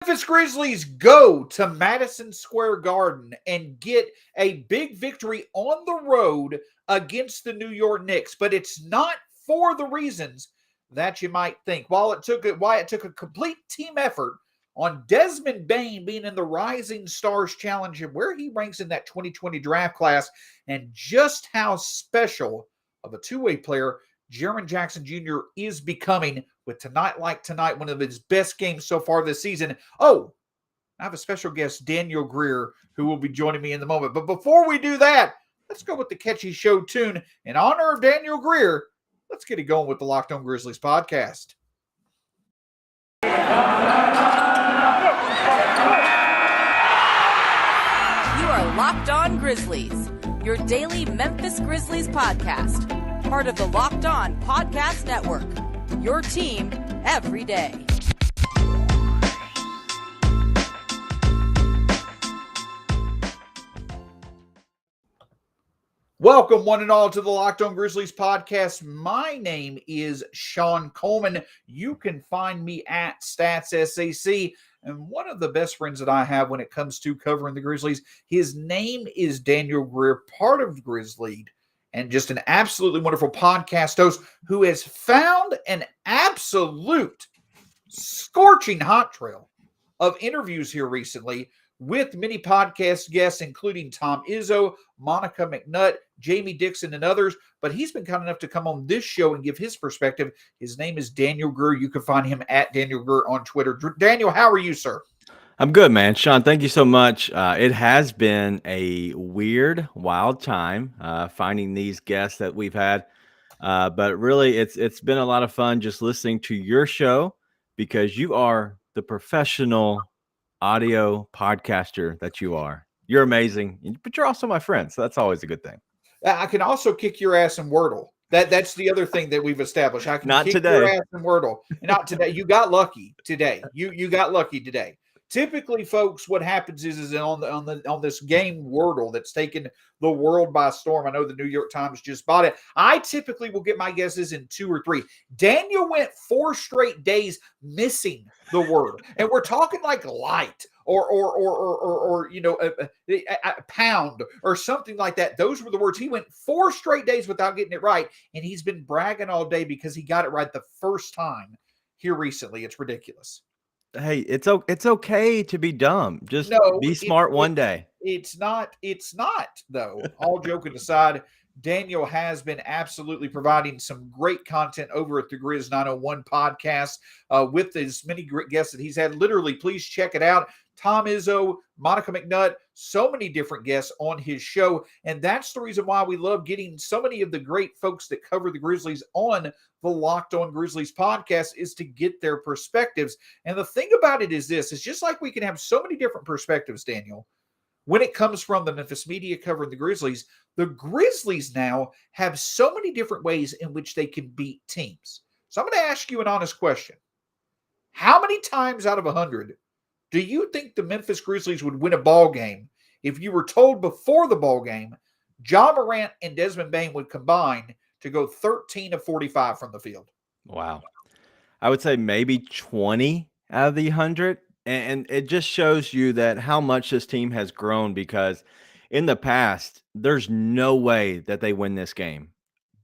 Memphis Grizzlies go to Madison Square Garden and get a big victory on the road against the New York Knicks, but it's not for the reasons that you might think. Why it took a complete team effort on Desmond Bane being in the Rising Stars Challenge and where he ranks in that 2020 draft class, and just how special of a two-way player Jaren Jackson Jr. is becoming with tonight, like tonight, one of his best games so far this season. Oh, I have a special guest, Daniel Greer, who will be joining me in the moment. But before we do that, let's go with the catchy show tune. In honor of Daniel Greer, let's get it going with the Locked On Grizzlies podcast. You are Locked On Grizzlies, your daily Memphis Grizzlies podcast. Part of the Locked On Podcast Network, your team every day. Welcome, one and all, to the Locked On Grizzlies podcast. My name is Shawn Coleman. You can find me at StatsSAC. And one of the best friends that I have when it comes to covering the Grizzlies, his name is Daniel Greer, part of Grizzlies, and just an absolutely wonderful podcast host who has found an absolute scorching hot trail of interviews here recently with many podcast guests, including Tom Izzo, Monica McNutt, Jamie Dixon, and others. But he's been kind enough to come on this show and give his perspective. His name is Daniel Greer. You can find him at Daniel Greer on Twitter. Daniel, how are you, sir? I'm good, man. Shawn, thank you so much. It has been a weird, wild time finding these guests that we've had. But really, it's been a lot of fun just listening to your show because you are the professional audio podcaster that you are. You're amazing, but you're also my friend, so that's always a good thing. I can also kick your ass in Wordle. That's the other thing that we've established. I can Not kick today. your ass in Wordle. Not today. You got lucky today. You got lucky today. Typically, folks, what happens is on this game Wordle that's taken the world by storm. I know the New York Times just bought it. I typically will get my guesses in 2 or 3. Daniel went 4 straight days missing the word, and we're talking like light or you know a pound or something like that. Those were the words. He went 4 straight days without getting it right, and he's been bragging all day because he got it right the first time here recently. It's ridiculous. Hey, it's okay to be dumb. Just be smart one day. It's not though. All joking aside, Daniel has been absolutely providing some great content over at the Grizz 901 podcast with as many great guests that he's had. Literally, please check it out. Tom Izzo, Monica McNutt, so many different guests on his show. And that's the reason why we love getting so many of the great folks that cover the Grizzlies on the Locked On Grizzlies podcast, is to get their perspectives. And the thing about it is this, it's just like we can have so many different perspectives, Daniel. When it comes from the Memphis media covering the Grizzlies now have so many different ways in which they can beat teams. So I'm going to ask you an honest question. How many times out of 100 do you think the Memphis Grizzlies would win a ball game if you were told before the ball game Ja Morant and Desmond Bane would combine to go 13 of 45 from the field? Wow. I would say maybe 20 out of the 100. And it just shows you that how much this team has grown, because in the past, there's no way that they win this game.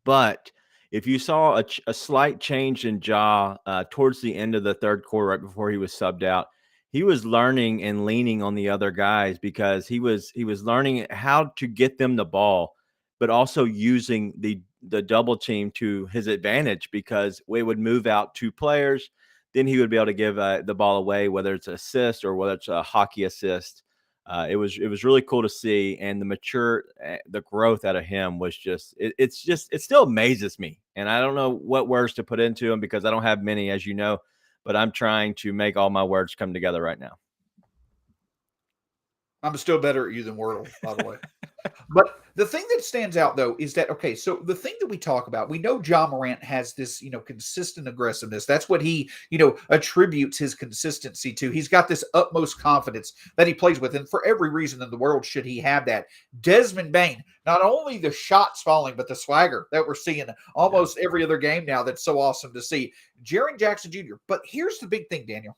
But if you saw a slight change in Ja towards the end of the third quarter, right before he was subbed out, he was learning and leaning on the other guys because he was learning how to get them the ball, but also using the double team to his advantage, because we would move out 2 players. Then he would be able to give the ball away, whether it's an assist or whether it's a hockey assist. It was really cool to see, and the growth out of him was it still amazes me, and I don't know what words to put into him because I don't have many, as you know, but I'm trying to make all my words come together right now. I'm still better at you than Wordle, by the way. But the thing that stands out, though, is that, okay, so the thing that we talk about, we know Ja Morant has this, consistent aggressiveness. That's what he, attributes his consistency to. He's got this utmost confidence that he plays with, and for every reason in the world should he have that. Desmond Bane, not only the shots falling, but the swagger that we're seeing almost every other game now. That's so awesome to see. Jaren Jackson Jr. But here's the big thing, Daniel.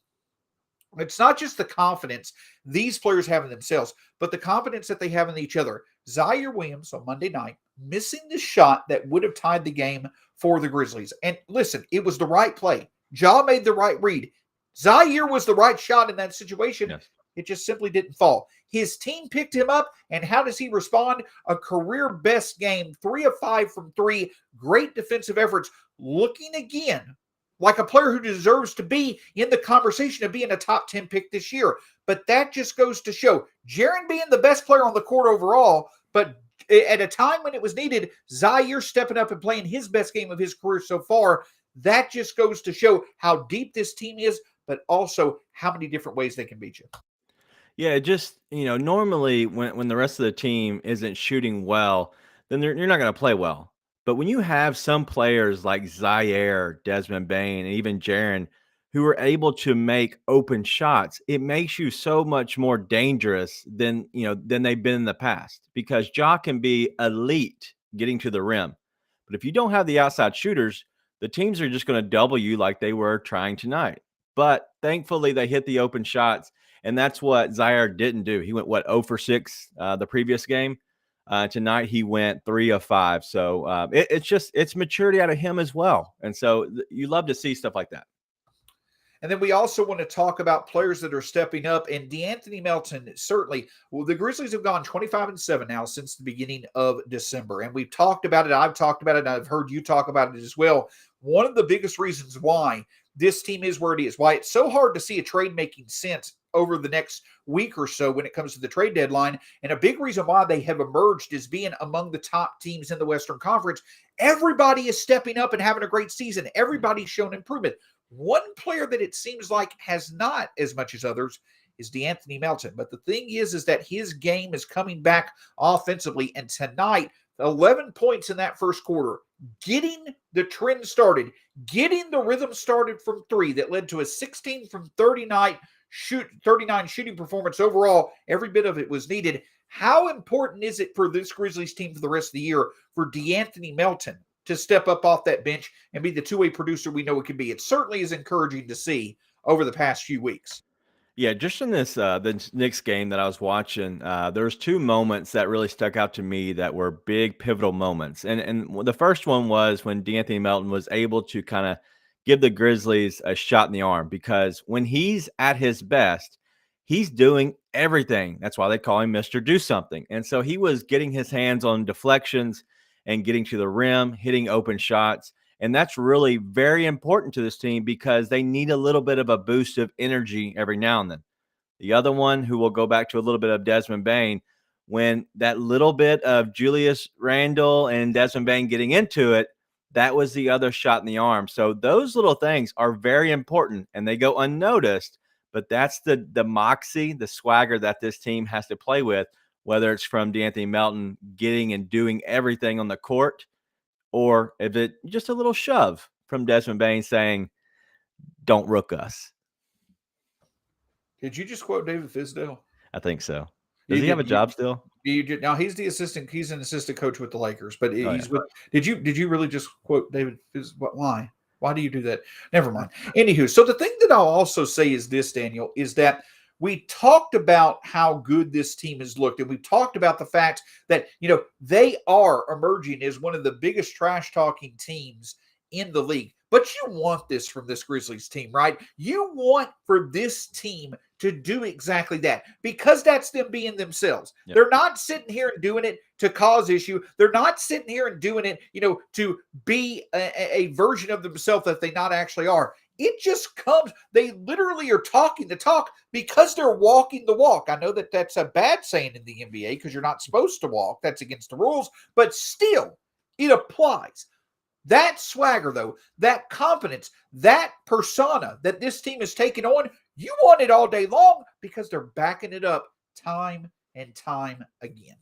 It's not just the confidence these players have in themselves, but the confidence that they have in each other. Ziaire Williams on Monday night missing the shot that would have tied the game for the Grizzlies. And listen, it was the right play. Ja made the right read. Ziaire was the right shot in that situation. Yes. It just simply didn't fall. His team picked him up, and how does he respond? A career best game, 3 of 5 from 3, great defensive efforts, looking again like a player who deserves to be in the conversation of being a top 10 pick this year. But that just goes to show Jaren being the best player on the court overall, but at a time when it was needed, Ziaire stepping up and playing his best game of his career so far. That just goes to show how deep this team is, but also how many different ways they can beat you. Yeah, it just, normally when the rest of the team isn't shooting well, then you're not going to play well. But when you have some players like Ziaire, Desmond, Bane, and even Jaren who are able to make open shots, it makes you so much more dangerous than they've been in the past, because Ja can be elite getting to the rim. But if you don't have the outside shooters, the teams are just going to double you like they were trying tonight. But thankfully, they hit the open shots. And that's what Ziaire didn't do. He went, 0 for 6 the previous game. Tonight, he went 3 of 5. So it's maturity out of him as well. And so you love to see stuff like that. And then we also want to talk about players that are stepping up. And De'Anthony Melton, certainly, well, the Grizzlies have gone 25-7 now since the beginning of December. And we've talked about it. I've talked about it. And I've heard you talk about it as well. One of the biggest reasons why this team is where it is, why it's so hard to see a trade making sense over the next week or so when it comes to the trade deadline. And a big reason why they have emerged as being among the top teams in the Western Conference. Everybody is stepping up and having a great season. Everybody's shown improvement. One player that it seems like has not as much as others is De'Anthony Melton. But the thing is that his game is coming back offensively. And tonight, 11 points in that first quarter, getting the trend started, getting the rhythm started from 3 that led to a 16 from 39 shooting performance overall. Every bit of it was needed. How important is it for this Grizzlies team for the rest of the year for De'Anthony Melton to step up off that bench and be the two-way producer we know it can be? It certainly is encouraging to see over the past few weeks. Yeah, just in this Knicks game that I was watching, there's 2 moments that really stuck out to me that were big pivotal moments. And the first one was when De'Anthony Melton was able to kind of give the Grizzlies a shot in the arm, because when he's at his best, he's doing everything. That's why they call him Mr. Do Something. And so he was getting his hands on deflections and getting to the rim, hitting open shots. And that's really very important to this team because they need a little bit of a boost of energy every now and then. The other one, who will go back to a little bit of Desmond Bane, when that little bit of Julius Randle and Desmond Bane getting into it, that was the other shot in the arm. So those little things are very important and they go unnoticed, but that's the moxie, the swagger that this team has to play with, whether it's from De'Anthony Melton getting and doing everything on the court, or if it just a little shove from Desmond Bane saying, "Don't rook us." Did you just quote David Fizdale? I think so. Does he have a job still? Now he's the assistant. He's an assistant coach with the Lakers, but Oh, he's yeah. with. Did you really just quote David Fizdale? Why? Why do you do that? Never mind. Anywho, so the thing that I'll also say is this, Daniel, is that we talked about how good this team has looked, and we talked about the fact that, they are emerging as one of the biggest trash-talking teams in the league. But you want this from this Grizzlies team, right? You want for this team to do exactly that, because that's them being themselves. Yep. They're not sitting here and doing it to cause issue. They're not sitting here and doing it, to be a version of themselves that they not actually are. It just comes. They literally are talking the talk because they're walking the walk. I know that that's a bad saying in the NBA because you're not supposed to walk. That's against the rules. But still, it applies. That swagger, though, that confidence, that persona that this team is taking on, you want it all day long because they're backing it up time and time again.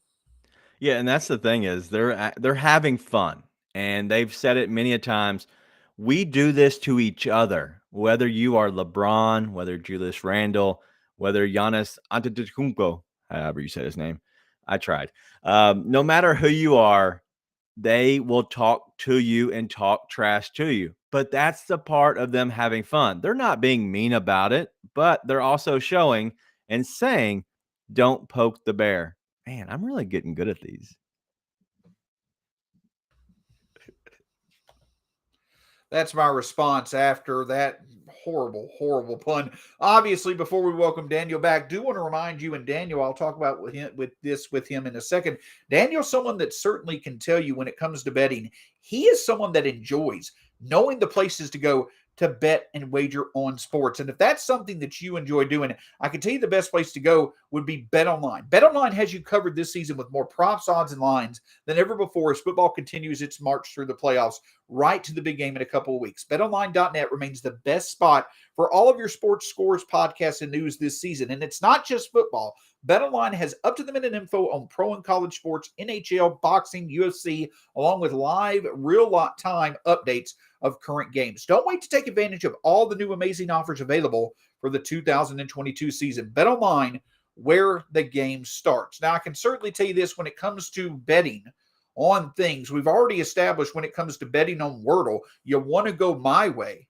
Yeah, and that's the thing is they're having fun, and they've said it many a times. We do this to each other, whether you are LeBron, whether Julius Randle, whether Giannis Antetokounmpo, however you say his name. I tried. No matter who you are, they will talk to you and talk trash to you. But that's the part of them having fun. They're not being mean about it, but they're also showing and saying, don't poke the bear. Man, I'm really getting good at these. That's my response after that horrible, horrible pun. Obviously, before we welcome Daniel back, do want to remind you, and Daniel, I'll talk about with him in a second. Daniel's someone that certainly can tell you when it comes to betting, he is someone that enjoys knowing the places to go to bet and wager on sports. And if that's something that you enjoy doing, I can tell you the best place to go would be BetOnline. BetOnline has you covered this season with more props, odds, and lines than ever before as football continues its march through the playoffs right to the big game in a couple of weeks. BetOnline.net remains the best spot for all of your sports scores, podcasts, and news this season. And it's not just football. BetOnline has up-to-the-minute info on pro and college sports, NHL, boxing, UFC, along with live, real-time updates of current games. Don't wait to take advantage of all the new amazing offers available for the 2022 season. BetOnline, where the game starts. Now, I can certainly tell you this when it comes to betting on things. We've already established when it comes to betting on Wordle, you want to go my way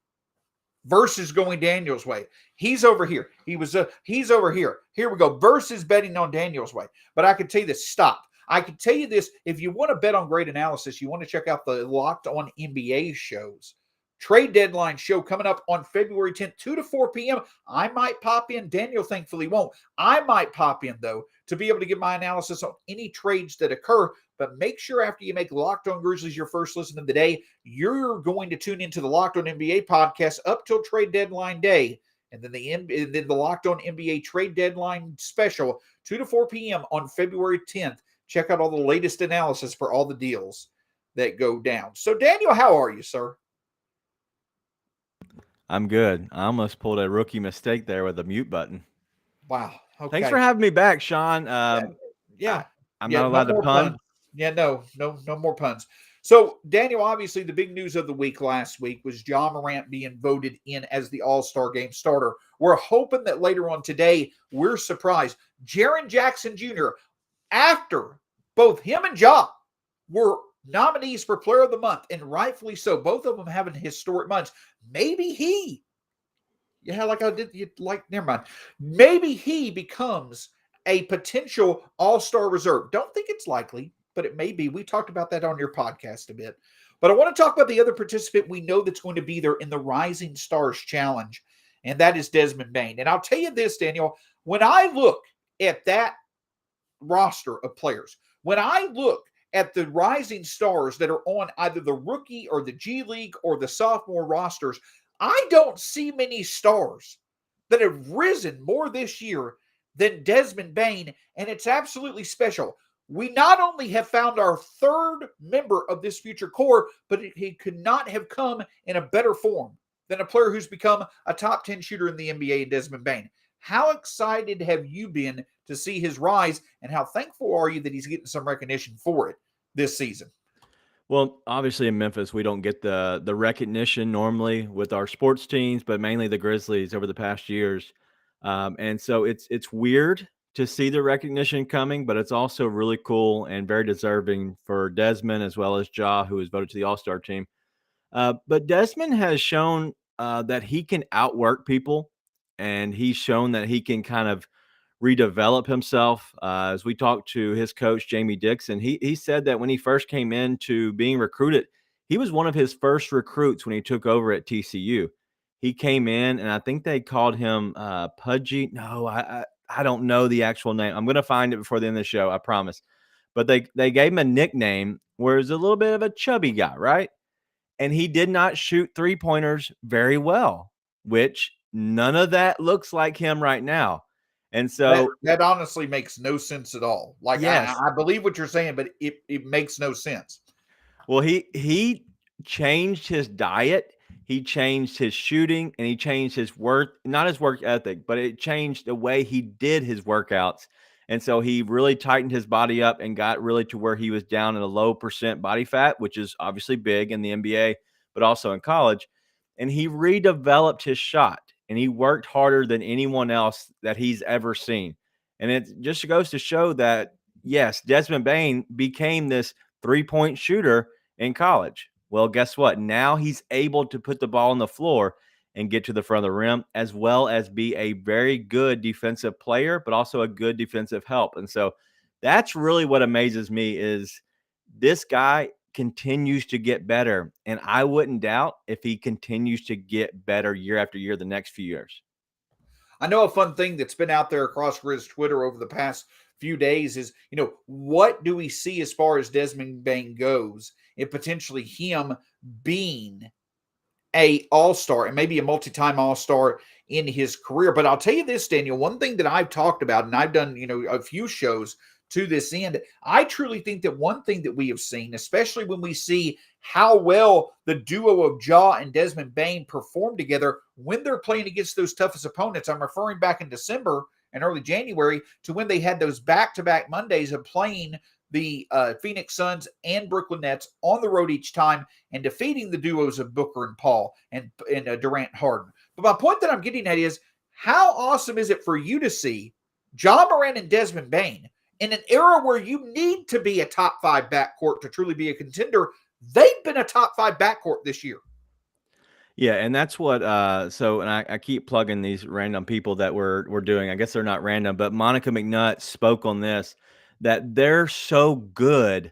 versus going Daniel's way. He's over here. He's over here. Here we go. Versus betting on Daniel's way. But I can tell you this, stop. I can tell you this, if you want to bet on great analysis, you want to check out the Locked On NBA shows. Trade deadline show coming up on February 10th, 2 to 4 p.m. I might pop in. Daniel thankfully won't. I might pop in, though, to be able to give my analysis on any trades that occur. But make sure after you make Locked On Grizzlies your first listen of the day, you're going to tune into the Locked On NBA podcast up till trade deadline day. And then the Locked On NBA trade deadline special, 2 to 4 p.m. on February 10th. Check out all the latest analysis for all the deals that go down. So, Daniel, how are you, sir? I'm good. I almost pulled a rookie mistake there with the mute button. Wow. Okay. Thanks for having me back, Shawn. Yeah. I'm not allowed to pun. Puns. Yeah, no more puns. So, Daniel, obviously the big news of the week last week was Ja Morant being voted in as the All-Star Game starter. We're hoping that later on today, we're surprised. Jaren Jackson Jr., after both him and Ja were nominees for Player of the Month, and rightfully so, both of them having historic months, maybe never mind. Maybe he becomes a potential All-Star reserve. Don't think it's likely, but it may be. We talked about that on your podcast a bit. But I want to talk about the other participant we know that's going to be there in the Rising Stars Challenge, and that is Desmond Bane. And I'll tell you this, Daniel, when I look at that roster of players, when I look at the rising stars that are on either the rookie or the G League or the sophomore rosters, I don't see many stars that have risen more this year than Desmond Bane, and it's absolutely special. We not only have found our third member of this future core, but he could not have come in a better form than a player who's become a top 10 shooter in the NBA in Desmond Bane. How excited have you been to see his rise, and how thankful are you that he's getting some recognition for it this season? Well, obviously in Memphis, we don't get the recognition normally with our sports teams, but mainly the Grizzlies over the past years. And so it's weird to see the recognition coming, but it's also really cool and very deserving for Desmond as well as Ja, who was voted to the All-Star team. But Desmond has shown that he can outwork people, and he's shown that he can kind of redevelop himself. As we talked to his coach, Jamie Dixon, he said that when he first came into being recruited, he was one of his first recruits when he took over at TCU. He came in, and I think they called him Pudgy. No, I don't know the actual name. I'm going to find it before the end of the show, I promise. But they gave him a nickname where he's a little bit of a chubby guy, right? And he did not shoot three-pointers very well, which none of that looks like him right now. And so that honestly makes no sense at all. Like, yes. I believe what you're saying, but it makes no sense. Well, he changed his diet, he changed his shooting, and he changed his not his work ethic, but it changed the way he did his workouts. And so he really tightened his body up and got really to where he was down in a low percent body fat, which is obviously big in the NBA, but also in college. And he redeveloped his shot, and he worked harder than anyone else that he's ever seen. And it just goes to show that, yes, Desmond Bane became this three-point shooter in college. Well, guess what? Now he's able to put the ball on the floor and get to the front of the rim, as well as be a very good defensive player, but also a good defensive help. And so that's really what amazes me is this guy continues to get better. And I wouldn't doubt if he continues to get better year after year the next few years. I know a fun thing that's been out there across Grizz Twitter over the past few days is, what do we see as far as Desmond Bane goes and potentially him being a all-star and maybe a multi-time all-star in his career. But I'll tell you this, Daniel, one thing that I've talked about, and I've done, a few shows to this end, I truly think that one thing that we have seen, especially when we see how well the duo of Ja and Desmond Bane perform together when they're playing against those toughest opponents. I'm referring back in December and early January to when they had those back-to-back Mondays of playing the Phoenix Suns and Brooklyn Nets on the road each time and defeating the duos of Booker and Paul and Durant Harden. But my point that I'm getting at is, how awesome is it for you to see Ja Morant and Desmond Bane in an era where you need to be a top 5 backcourt to truly be a contender? They've been a top 5 backcourt this year. Yeah, and that's what and I keep plugging these random people that we're doing. I guess they're not random, but Monica McNutt spoke on this, that they're so good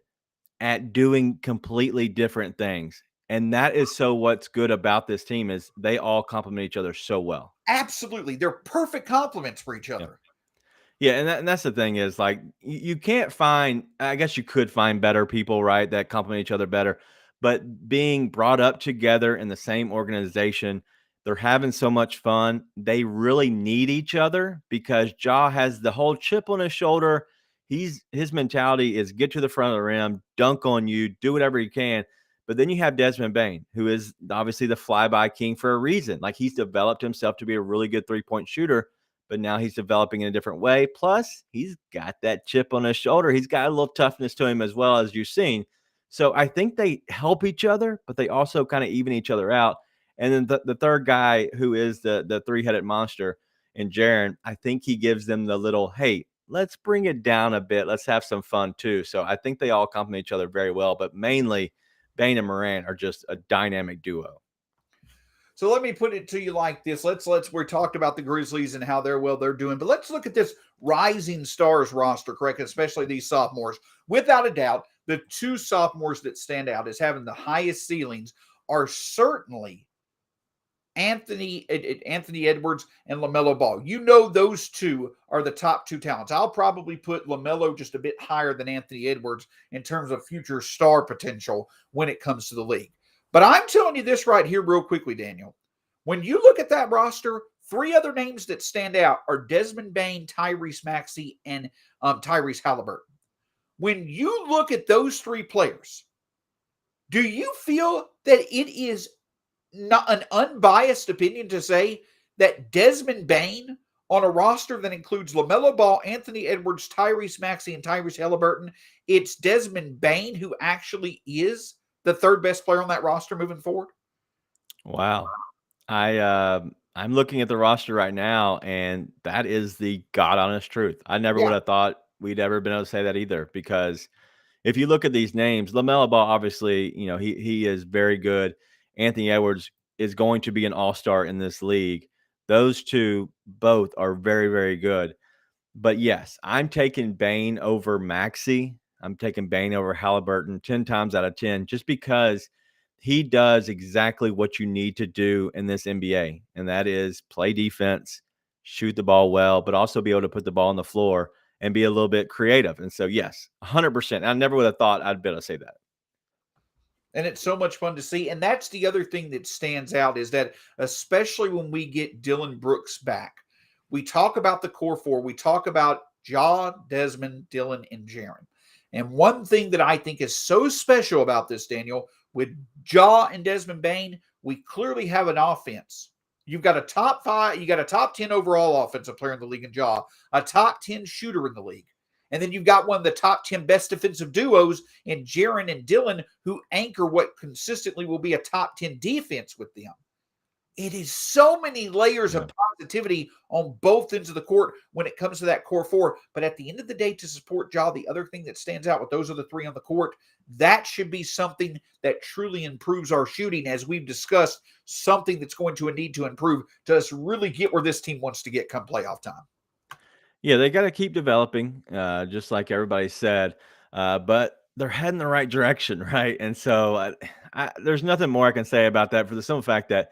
at doing completely different things. And that is so what's good about this team is they all complement each other so well. Absolutely. They're perfect complements for each other. Yeah, and that's the thing is, like, you can't find – I guess you could find better people, right, that complement each other better. But being brought up together in the same organization, they're having so much fun. They really need each other because Ja has the whole chip on his shoulder. His mentality is get to the front of the rim, dunk on you, do whatever you can. But then you have Desmond Bane, who is obviously the flyby king for a reason. Like, he's developed himself to be a really good three-point shooter, but now he's developing in a different way. Plus, he's got that chip on his shoulder. He's got a little toughness to him as well, as you've seen. So I think they help each other, but they also kind of even each other out. And then the third guy, who is the three-headed monster in Jaren, I think he gives them the little, hey, let's bring it down a bit. Let's have some fun too. So I think they all complement each other very well, but mainly Bane and Morant are just a dynamic duo. So let me put it to you like this. We're talked about the Grizzlies and how they're doing, but let's look at this rising stars roster, correct? Especially these sophomores. Without a doubt, the two sophomores that stand out as having the highest ceilings are certainly Anthony Edwards and LaMelo Ball. Those two are the top two talents. I'll probably put LaMelo just a bit higher than Anthony Edwards in terms of future star potential when it comes to the league. But I'm telling you this right here real quickly, Daniel. When you look at that roster, 3 other names that stand out are Desmond Bane, Tyrese Maxey, and Tyrese Halliburton. When you look at those 3 players, do you feel that it is not an unbiased opinion to say that Desmond Bane on a roster that includes LaMelo Ball, Anthony Edwards, Tyrese Maxey, and Tyrese Halliburton, it's Desmond Bane who actually is the third best player on that roster moving forward? Wow. I'm looking at the roster right now, and that is the God honest truth. I never would have thought we'd ever been able to say that either, because if you look at these names, LaMelo Ball, obviously, he is very good. Anthony Edwards is going to be an all-star in this league. Those two both are very, very good. But yes, I'm taking Bane over Maxey. I'm taking Bane over Halliburton 10 times out of 10, just because he does exactly what you need to do in this NBA, and that is play defense, shoot the ball well, but also be able to put the ball on the floor and be a little bit creative. And so, yes, 100%. I never would have thought I'd be able to say that. And it's so much fun to see. And that's the other thing that stands out is that, especially when we get Dillon Brooks back, we talk about the core 4. We talk about Ja, Desmond, Dillon, and Jaren. And one thing that I think is so special about this, Daniel, with Ja and Desmond Bane, we clearly have an offense. You've got a top 5, you got a top 10 overall offensive player in the league in Ja, a top 10 shooter in the league. And then you've got one of the top 10 best defensive duos in Jaren and Dillon, who anchor what consistently will be a top 10 defense with them. It is so many layers of positivity on both ends of the court when it comes to that core four. But at the end of the day, to support Ja, the other thing that stands out with those other three on the court, that should be something that truly improves our shooting, as we've discussed, something that's going to need to improve to us really get where this team wants to get come playoff time. Yeah, they got to keep developing, just like everybody said, but they're heading the right direction, right? And so there's nothing more I can say about that for the simple fact that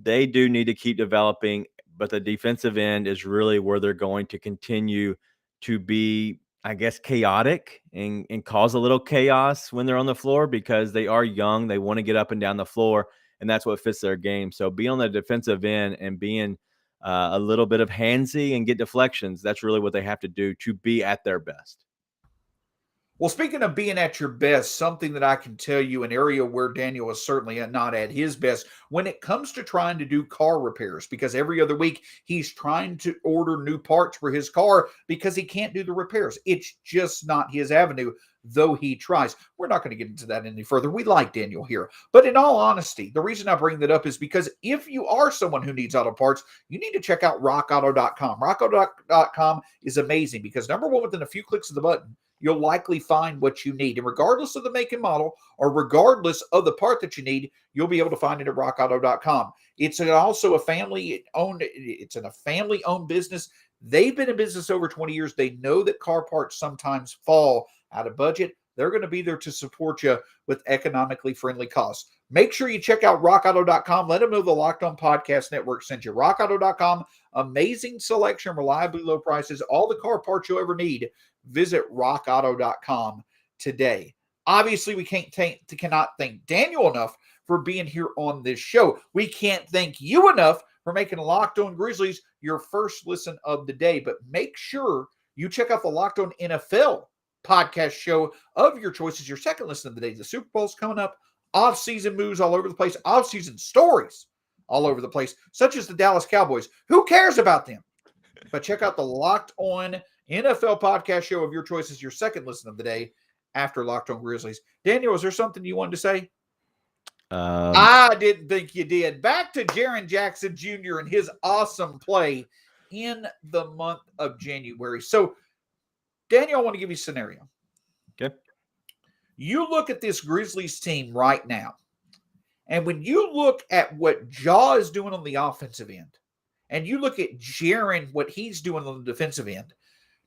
they do need to keep developing, but the defensive end is really where they're going to continue to be, I guess, chaotic and cause a little chaos when they're on the floor because they are young. They want to get up and down the floor, and that's what fits their game. So be on the defensive end and being a little bit of handsy and get deflections. That's really what they have to do to be at their best. Well, speaking of being at your best, something that I can tell you, an area where Daniel is certainly not at his best when it comes to trying to do car repairs, because every other week he's trying to order new parts for his car because he can't do the repairs. It's just not his avenue, though he tries. We're not going to get into that any further. We like Daniel here. But in all honesty, the reason I bring that up is because if you are someone who needs auto parts, you need to check out rockauto.com. Rockauto.com is amazing because, number one, within a few clicks of the button, you'll likely find what you need. And regardless of the make and model, or regardless of the part that you need, you'll be able to find it at rockauto.com. It's also a family-owned business. They've been in business over 20 years. They know that car parts sometimes fall out of budget. They're going to be there to support you with economically friendly costs. Make sure you check out rockauto.com. Let them know the Locked On Podcast Network sent you. Rockauto.com, amazing selection, reliably low prices, all the car parts you'll ever need. Visit rockauto.com today. Obviously, we cannot thank Daniel enough for being here on this show. We can't thank you enough for making Locked On Grizzlies your first listen of the day. But make sure you check out the Locked On NFL podcast show of your choices, your second listen of the day. The Super Bowl's coming up, off-season moves all over the place, off-season stories all over the place, such as the Dallas Cowboys. Who cares about them? But check out the Locked On NFL podcast show of your choices, your second listen of the day after Locked On Grizzlies. Daniel, is there something you wanted to say? I didn't think you did. Back to Jaren Jackson Jr. and his awesome play in the month of January. So, Daniel, I want to give you a scenario. Okay. You look at this Grizzlies team right now, and when you look at what Ja is doing on the offensive end, and you look at Jaren, what he's doing on the defensive end,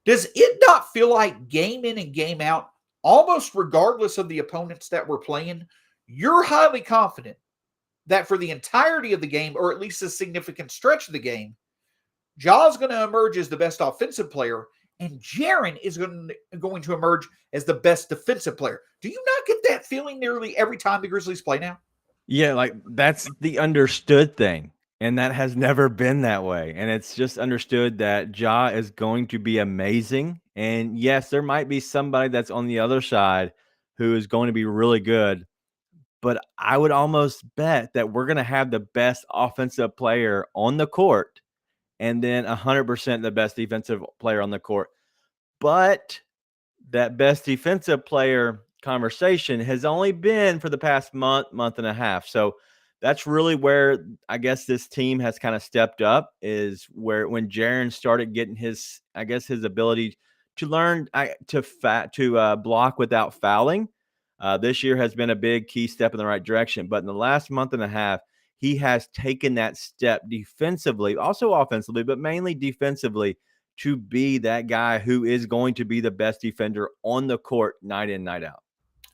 does it not feel like game in and game out, almost regardless of the opponents that we're playing, you're highly confident that for the entirety of the game, or at least a significant stretch of the game, Ja is going to emerge as the best offensive player, and Jaren is going to emerge as the best defensive player? Do you not get that feeling nearly every time the Grizzlies play now? Yeah, like that's the understood thing. And that has never been that way. And it's just understood that Ja is going to be amazing. And yes, there might be somebody that's on the other side who is going to be really good. But I would almost bet that we're going to have the best offensive player on the court and then 100% the best defensive player on the court. But that best defensive player conversation has only been for the past month and a half. So that's really where I guess this team has kind of stepped up, is where when Jaren started getting his ability to learn to block without fouling. This year has been a big key step in the right direction. But in the last month and a half, he has taken that step defensively, also offensively, but mainly defensively, to be that guy who is going to be the best defender on the court night in, night out.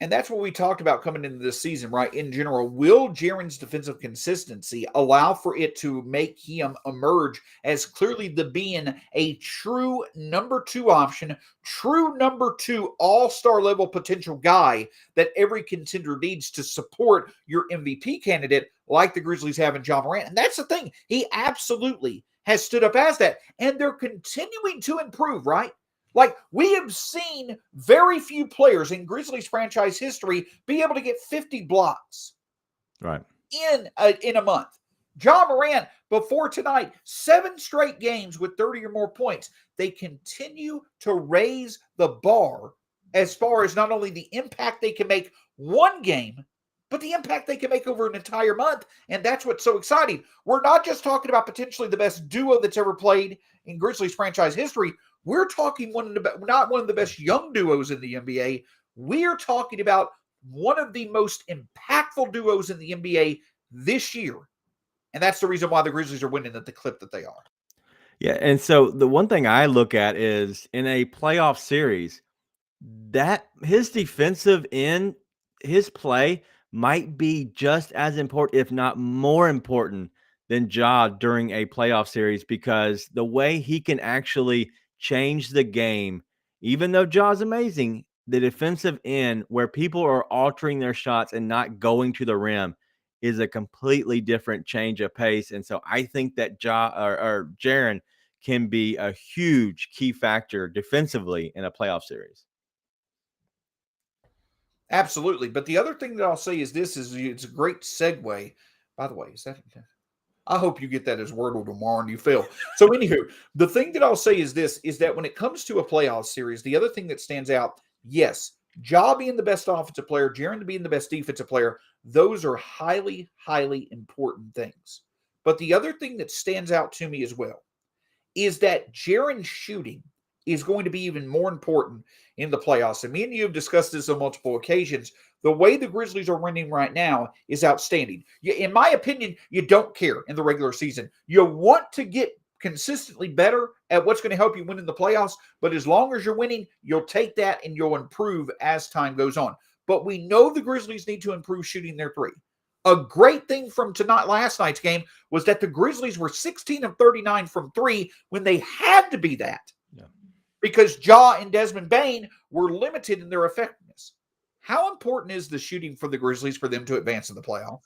And that's what we talked about coming into this season, right? In general, will Jaren's defensive consistency allow for it to make him emerge as clearly being a true number two option, true number two all-star level potential guy that every contender needs to support your MVP candidate like the Grizzlies have in Ja Morant? And that's the thing. He absolutely has stood up as that. And they're continuing to improve, right? Like, we have seen very few players in Grizzlies franchise history be able to get 50 blocks in a month. Ja Morant, before tonight, 7 straight games with 30 or more points. They continue to raise the bar as far as not only the impact they can make one game, but the impact they can make over an entire month. And that's what's so exciting. We're not just talking about potentially the best duo that's ever played in Grizzlies franchise history. We're talking not one of the best young duos in the NBA. We're talking about one of the most impactful duos in the NBA this year. And that's the reason why the Grizzlies are winning at the clip that they are. Yeah, and so the one thing I look at is in a playoff series, that his defensive end, his play might be just as important, if not more important, than Ja during a playoff series, because the way he can actually change the game, even though Ja's amazing, the defensive end where people are altering their shots and not going to the rim is a completely different change of pace. And so I think that or Jaren can be a huge key factor defensively in a playoff series. Absolutely. But the other thing that I'll say is this is it's a great segue. By the way, is that I hope you get that as Wordle tomorrow and you fail. So anywho, the thing that I'll say is this is that when it comes to a playoff series, the other thing that stands out, yes, Ja being the best offensive player, Jaren being the best defensive player, those are highly, highly important things. But the other thing that stands out to me as well is that Jaren's shooting is going to be even more important in the playoffs. And me and you have discussed this on multiple occasions. The way the Grizzlies are winning right now is outstanding. In my opinion, you don't care in the regular season. You want to get consistently better at what's going to help you win in the playoffs. But as long as you're winning, you'll take that and you'll improve as time goes on. But we know the Grizzlies need to improve shooting their three. A great thing from last night's game was that the Grizzlies were 16 of 39 from three when they had to be that. Yeah. Because Ja and Desmond Bane were limited in their effectiveness. How important is the shooting for the Grizzlies for them to advance in the playoff?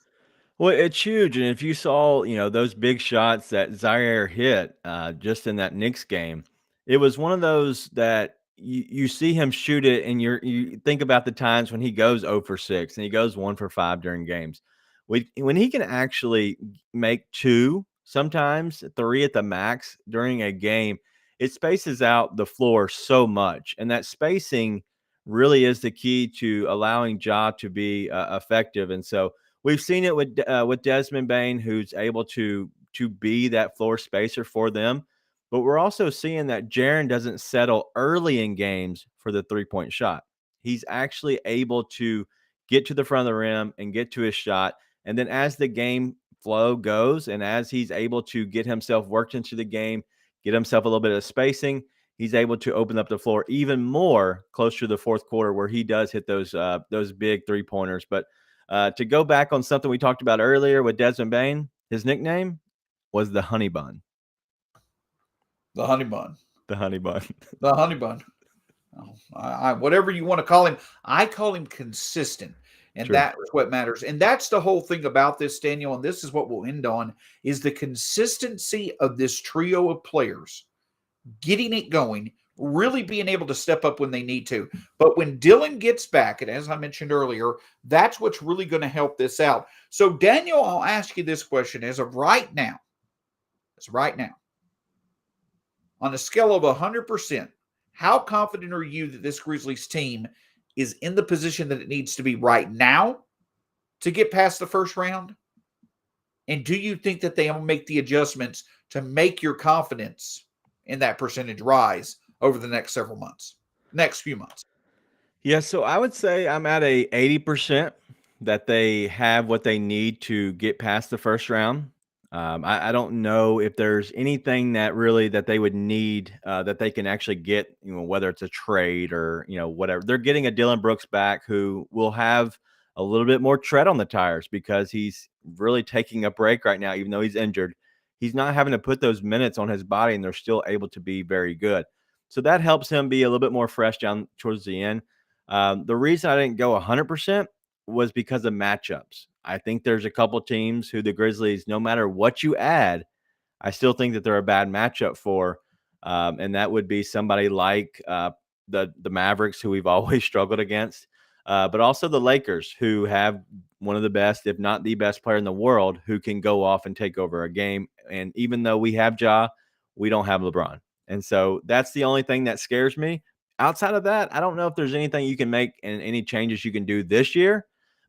Well, it's huge. And if you saw, those big shots that Ziaire hit just in that Knicks game, it was one of those that you see him shoot it and you think about the times when he goes 0 for 6 and he goes 1 for 5 during games. When he can actually make 2, sometimes 3 at the max during a game, it spaces out the floor so much. And that spacing really is the key to allowing Ja to be effective. And so we've seen it with Desmond Bane, who's able to be that floor spacer for them. But we're also seeing that Jaren doesn't settle early in games for the three-point shot. He's actually able to get to the front of the rim and get to his shot. And then as the game flow goes and as he's able to get himself worked into the game, get himself a little bit of spacing, he's able to open up the floor even more closer to the fourth quarter where he does hit those big three-pointers. But to go back on something we talked about earlier with Desmond Bane, his nickname was the Honey Bun. The Honey Bun. The Honey Bun. The Honey Bun. Whatever you want to call him, I call him consistent. And True. That's what matters. And that's the whole thing about this, Daniel, and this is what we'll end on, is the consistency of this trio of players getting it going, really being able to step up when they need to. But when Dylan gets back, and as I mentioned earlier, that's what's really going to help this out. So, Daniel, I'll ask you this question. As of right now, on a scale of 100%, how confident are you that this Grizzlies team is in the position that it needs to be right now to get past the first round? And do you think that they will make the adjustments to make your confidence in that percentage rise over the next few months? Yeah, so I would say I'm at a 80% that they have what they need to get past the first round. I don't know if there's anything that they would need that they can actually get, whether it's a trade or, whatever. They're getting a Dylan Brooks back who will have a little bit more tread on the tires because he's really taking a break right now, even though he's injured. He's not having to put those minutes on his body, and they're still able to be very good. So that helps him be a little bit more fresh down towards the end. The reason I didn't go 100% was because of matchups. I think there's a couple teams who the Grizzlies, no matter what you add, I still think that they're a bad matchup for. And that would be somebody like the Mavericks, who we've always struggled against, but also the Lakers, who have one of the best, if not the best player in the world, who can go off and take over a game. And even though we have Ja, we don't have LeBron. And so that's the only thing that scares me. Outside of that, I don't know if there's anything you can make and any changes you can do this year.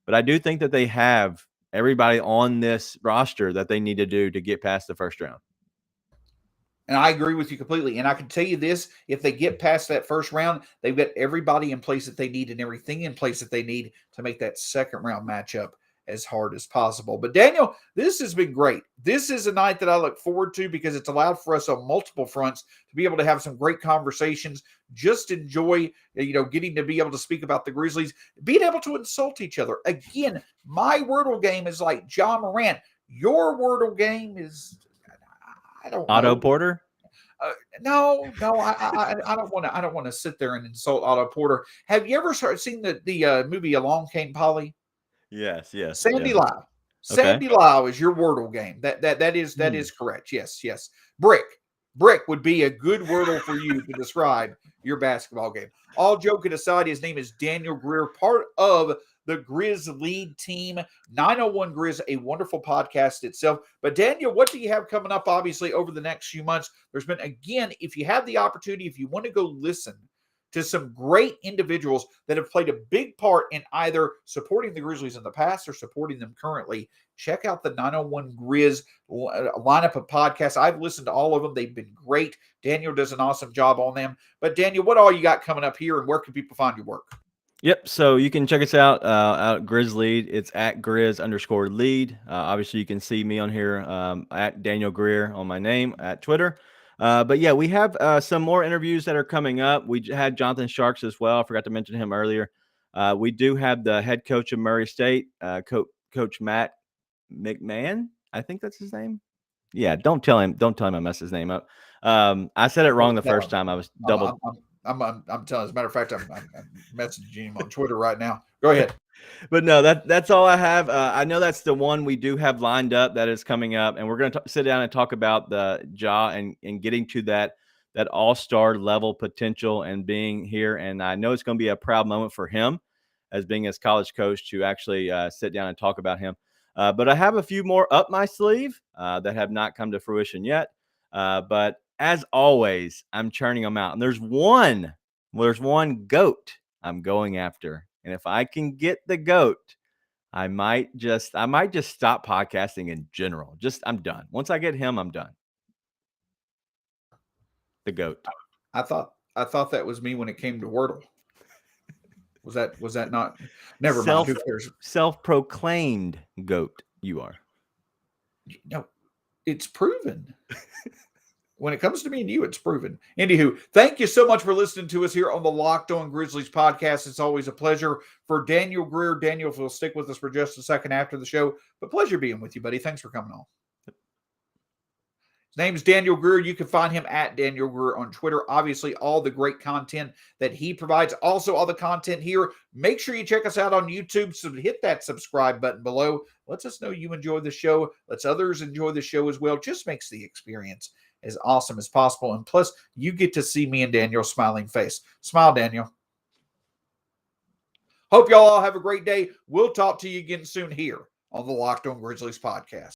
But I do think that they have everybody on this roster that they need to do to get past the first round. And I agree with you completely. And I can tell you this, if they get past that first round, they've got everybody in place that they need and everything in place that they need to make that second round matchup as hard as possible. But Daniel, this has been great. This is a night that I look forward to because it's allowed for us on multiple fronts to be able to have some great conversations, just enjoy, getting to be able to speak about the Grizzlies, being able to insult each other. Again, my Wordle game is like Ja Morant. Your Wordle game is, I don't Otto know. Porter? No, I don't want to. I don't want to sit there and insult Otto Porter. Have you ever seen the movie Along Came Polly? Yes. Sandy Lau. Okay. Sandy Lau is your Wordle game. That is correct. Yes. Brick would be a good Wordle for you to describe your basketball game. All joking aside, his name is Daniel Greer, part of the Grizz lead team. 901 Grizz, a wonderful podcast itself. But Daniel, what do you have coming up, obviously, over the next few months? There's been, again, if you have the opportunity, if you want to go listen to some great individuals that have played a big part in either supporting the Grizzlies in the past or supporting them currently, check out the 901 Grizz lineup of podcasts. I've listened to all of them. They've been great. Daniel does an awesome job on them. But Daniel, what all you got coming up here, and where can people find your work? Yep. So you can check us out at Grizz Lead. It's at Grizz_lead. Obviously, you can see me on here at Daniel Greer on my name at Twitter. But yeah, we have some more interviews that are coming up. We had Jonathan Sharks as well. I forgot to mention him earlier. We do have the head coach of Murray State, Coach Matt McMahon. I think that's his name. Yeah, don't tell him I messed his name up. I said it wrong the first time. I was double. I'm telling you, as a matter of fact, I'm messaging him on Twitter right now. Go ahead. But no, that's all I have. I know that's the one we do have lined up that is coming up, and we're going to sit down and talk about the Ja and getting to that all-star level potential and being here. And I know it's going to be a proud moment for him as being his college coach to actually sit down and talk about him. But I have a few more up my sleeve that have not come to fruition yet. But as always, I'm churning them out. And there's one GOAT I'm going after. And if I can get the GOAT, I might just stop podcasting in general. I'm done. Once I get him, I'm done. The GOAT. I thought that was me when it came to Wordle. Was that not? Never mind. Who cares? Self-proclaimed GOAT you are. No, it's proven. When it comes to me and you, it's proven. Anywho, thank you so much for listening to us here on the Locked On Grizzlies podcast. It's always a pleasure. For Daniel Greer, Daniel will stick with us for just a second after the show, but pleasure being with you, buddy. Thanks for coming on. His name is Daniel Greer. You can find him at Daniel Greer on Twitter. Obviously, all the great content that he provides. Also, all the content here. Make sure you check us out on YouTube. So hit that subscribe button below. Lets us know you enjoy the show. Lets others enjoy the show as well. Just makes the experience as awesome as possible. And plus, you get to see me and Daniel's smiling face. Smile, Daniel. Hope y'all all have a great day. We'll talk to you again soon here on the Locked On Grizzlies podcast.